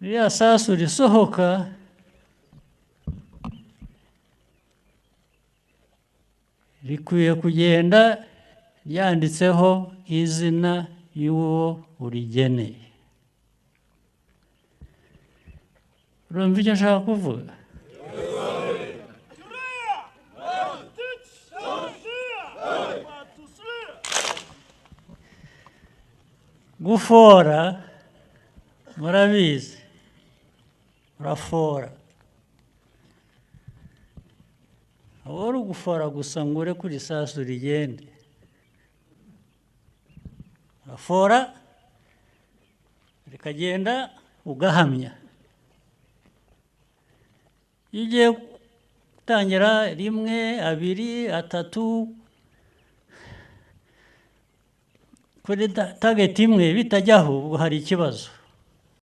ririya sasu risohoka rikwiye kugenda ryanditseho izina y'uwo urigeneye. urumva icyo nshaka kuvuga? gufora murabizi, urafora. aba ari ugufora gusa ngo ure kuri sasu rigende. urafora rikagenda ugahamya. iyo ugiye gutangira rimwe, abiri, atatu kuri tageti imwe bitajyaho, ubwo hari ikibazo.